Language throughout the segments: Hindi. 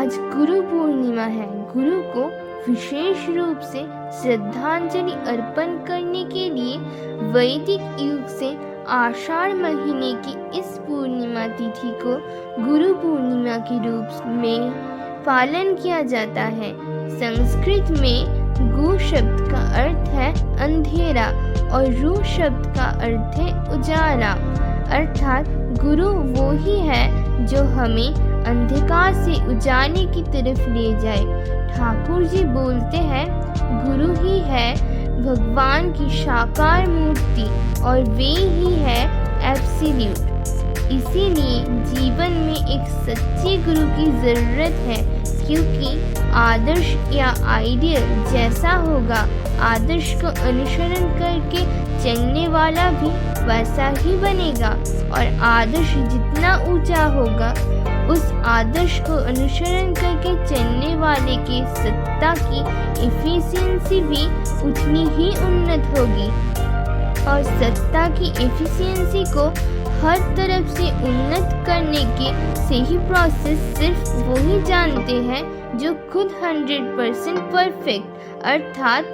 आज गुरु पूर्णिमा है। गुरु को विशेष रूप से श्रद्धांजलि अर्पण करने के लिए वैदिक युग से आषाढ़ महीने की इस पूर्णिमा तिथि को गुरु पूर्णिमा के रूप में पालन किया जाता है। संस्कृत में गु शब्द का अर्थ है अंधेरा और रू शब्द का अर्थ है उजाला, अर्थात गुरु वो ही है जो हमें अंधकार से उजाले की तरफ ले जाए। ठाकुर जी बोलते हैं, गुरु ही है भगवान की साकार मूर्ति और वे ही है एब्सोल्यूट। इसीलिए जीवन में एक सच्चे गुरु की जरूरत है, क्योंकि आदर्श या आइडियल जैसा होगा, आदर्श को अनुसरण करके चलने वाला भी वैसा ही बनेगा, और आदर्श जितना ऊंचा होगा, उस आदर्श को अनुसरण करके चलने वाले के सत्ता की एफिशिएंसी भी उतनी ही उन्नत होगी। और सत्ता की एफिशिएंसी को हर तरफ से उन्नत करने के सही प्रोसेस सिर्फ वो ही जानते हैं जो खुद 100% परफेक्ट, अर्थात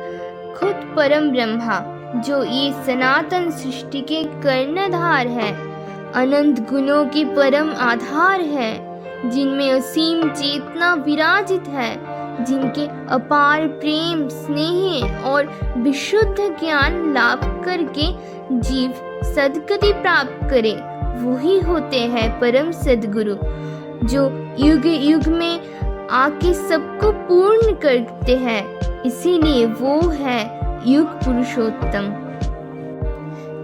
खुद परम ब्रह्मा, जो ये सनातन सृष्टि के कर्णधार है, अनंत गुणों के परम आधार है, जिनमें असीम चेतना विराजित है, जिनके अपार प्रेम, स्नेह और विशुद्ध ज्ञान लाभ करके जीव सद्गति प्राप्त करे। वही होते हैं परम सद्गुरु, जो युग युग में आके सबको पूर्ण करते हैं। इसीलिए वो है युग पुरुषोत्तम।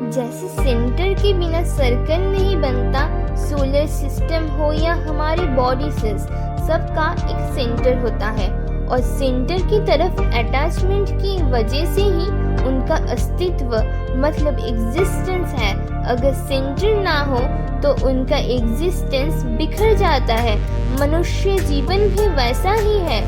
जैसे सेंटर के बिना सर्कल नहीं बनता, सोलर सिस्टम हो या हमारी बॉडी सेल्स, सबका एक सेंटर होता है, और सेंटर की तरफ अटैचमेंट की वजह से ही उनका अस्तित्व मतलब एग्जिस्टेंस है। अगर सेंटर ना हो तो उनका एग्जिस्टेंस बिखर जाता है। मनुष्य जीवन भी वैसा ही है,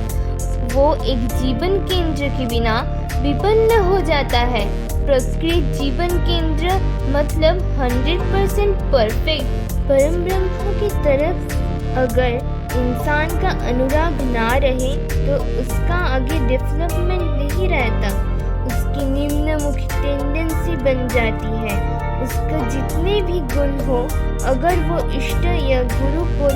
वो एक जीवन केंद्र के बिना विपन्न हो जाता है। प्रकृत जीवन केंद्र मतलब 100% परफेक्ट परम ब्रह्म की तरफ अगर इंसान का अनुराग ना रहे तो उसका आगे डेवलपमेंट नहीं रहता, उसकी निम्नमुखी टेंडेंसी बन जाती है। उसका जितने भी गुण हो, अगर वो इष्ट या गुरु को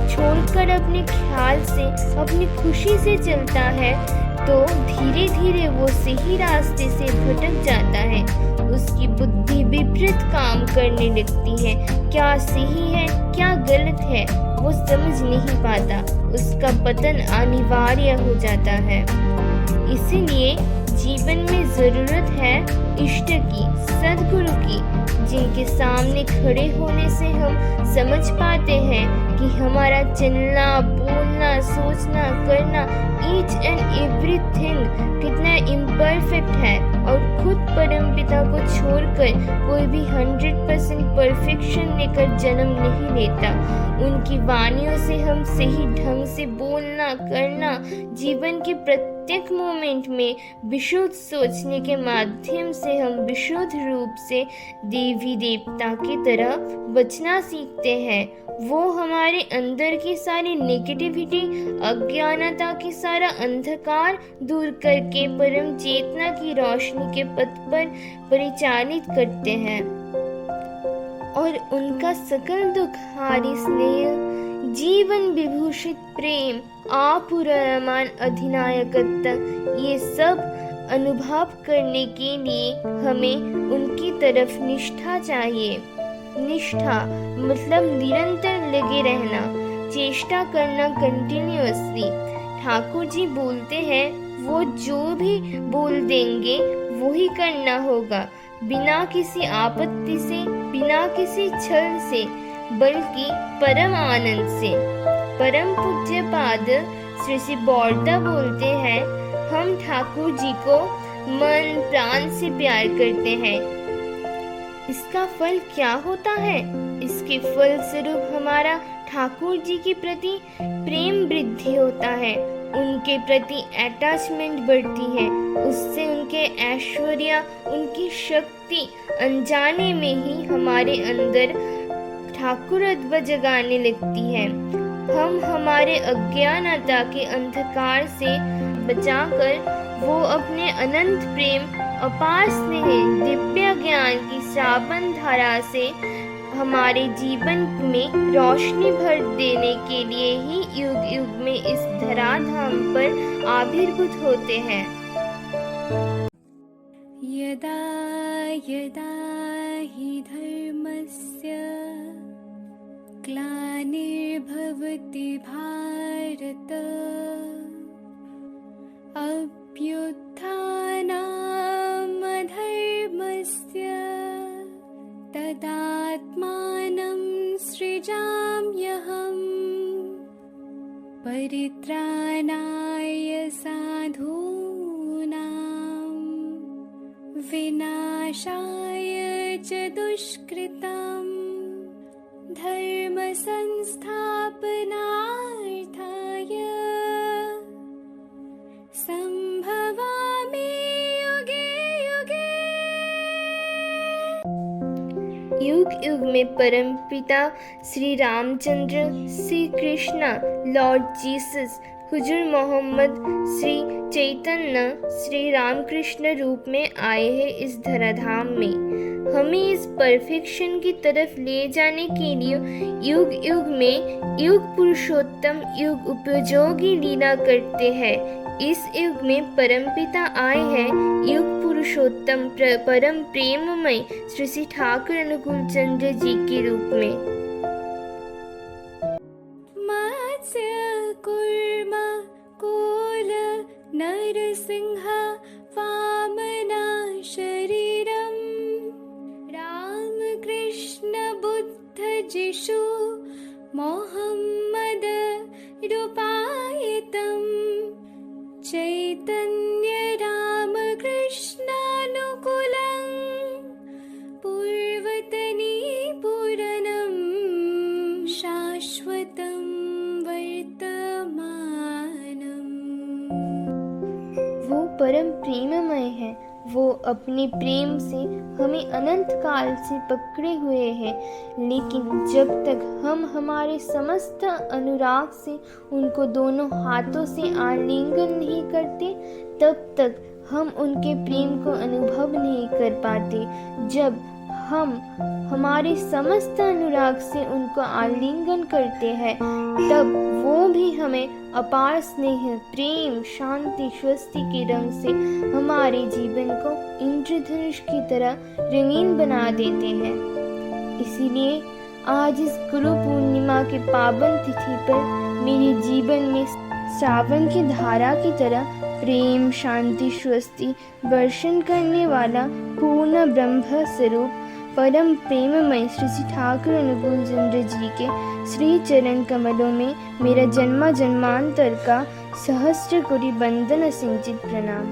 छोड़कर अपने ख्याल से, अपनी खुशी से चलता है, तो धीरे धीरे वो सही रास्ते से भटक जाता है। उसकी बुद्धि विपरीत काम करने लगती है। क्या सही है, क्या गलत है, वो समझ नहीं पाता। उसका पतन अनिवार्य हो जाता है। इसीलिए जीवन में जरूरत है इष्ट की, सद्गुरु की, जिनके सामने खड़े होने से हम समझ पाते हैं कि हमारा चलना, बोलना, सोचना, करना, ईच एंड एवरीथिंग कितना इम्परफेक्ट है, और खुद परमपिता को छोड़कर कोई भी 100% परफेक्शन लेकर जन्म नहीं लेता। उनकी वाणियों से हम सही ढंग से बोलना, करना, जीवन के प्रत्येक मोमेंट में विशुद्ध सोचने के माध्यम से हम विशुद्ध रूप से देवी देवता की तरह बचना सीखते हैं। वो हमारे अंदर की सारी नेगेटिविटी, अज्ञानता की सारा अंधकार दूर करके परम चेतना की रोशनी के पथ पर परिचालित करते हैं, और उनका सकल दुखारी स्नेह, जीवन विभूषित प्रेम, आपुरमान अधिनायकत्व, ये सब अनुभव करने के लिए हमें उनकी तरफ निष्ठा चाहिए। निष्ठा मतलब निरंतर लगे रहना, चेष्टा करना कंटिन्यूअसली। ठाकुर जी बोलते हैं, वो जो भी बोल देंगे वो ही करना होगा, बिना किसी आपत्ति से, बिना किसी छल से, बल्कि परम आनंद से। परम पूज्य पाद श्री श्री बौरदा बोलते हैं, हम ठाकुर जी को मन प्राण से प्यार करते हैं। इसका फल क्या होता है? इसके फल स्वरूप हमारा ठाकुर जी के प्रति प्रेम वृद्धि होता है, उनके प्रति अटैचमेंट बढ़ती है, उससे उनके ऐश्वर्य, उनकी शक्ति अनजाने में ही हमारे अंदर ठाकुरत्व जगाने लगती है। हम हमारे अज्ञानता के अंधकार से बचाकर वो अपने अनंत प्रेम, अपार स्नेह, दिव्य ज्ञान की श्रावण धारा से हमारे जीवन में रोशनी भर देने के लिए ही युग युग में इस धराधाम पर आविर्भूत होते हैं। यदा यदा हि धर्मस्य ग्लानिर्भवति भारत अभ्युत्थानामधर्मस्य तदात्मानं सृजाम्यहम् परित्राणाय साधूनां विनाशाय च दुष्कृतम् धर्म संस्थापनार्थाय संभवामि युगे युगे। युग युग में परम पिता श्री रामचंद्र, श्री कृष्ण, लॉर्ड जीसस, हुजूर मोहम्मद, श्री चैतन्य, श्री रामकृष्ण रूप में आए हैं इस धराधाम में। हमें इस परफेक्शन की तरफ ले जाने के लिए युग युग में युग पुरुषोत्तम युग उपयोगी लीला करते हैं। इस युग में परमपिता आए हैं युग पुरुषोत्तम परम प्रेममय श्री श्री ठाकुर अनुकूल चंद्र जी के रूप में। मत्स्य कूर्म कोल नरसिंह वामना शरीरम राम कृष्ण बुद्ध जिशु मोहम्मद रूपायितम् चैतन्य राम कृष्णानुकूलं पूर्वतनी पूरणं शाश्वतं वर्तमानम्। वो परम प्रेममय है, वो अपने प्रेम से हमें अनंत काल से पकड़े हुए हैं, लेकिन जब तक हम हमारे समस्त अनुराग से उनको दोनों हाथों से आलिंगन नहीं करते, तब तक हम उनके प्रेम को अनुभव नहीं कर पाते। जब हम हमारे समस्त अनुराग से उनको आलिंगन करते हैं, तब वो भी हमें अपार स्नेह, प्रेम, शांति, स्वस्ति के रंग से हमारे जीवन को इंद्रधनुष की तरह रंगीन बना देते हैं। इसीलिए आज इस गुरु पूर्णिमा के पावन तिथि पर मेरे जीवन में श्रावण की धारा की तरह प्रेम, शांति, स्वस्ति वर्षण करने वाला पूर्ण ब्रह्म स्वरूप परम प्रेममय श्री श्री ठाकुर अनुकूल चंद्र जी के श्री चरण कमलों में मेरा जन्मा जन्मांतर का सहस्त्र कोटि बंदन सिंचित प्रणाम।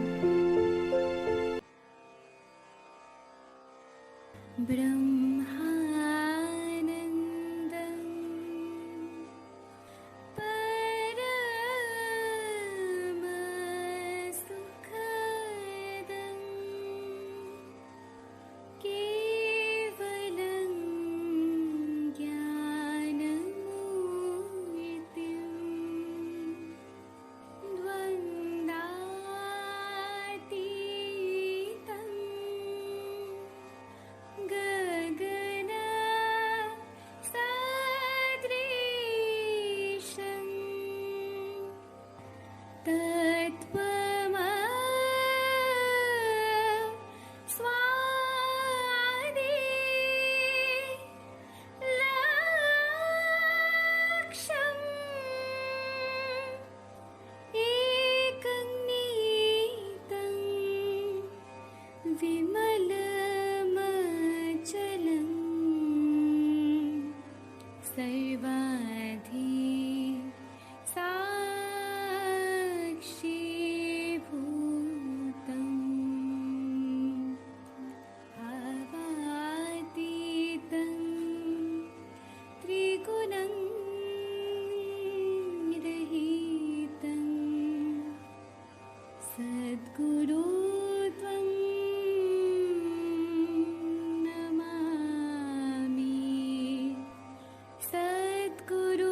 सद्गुरु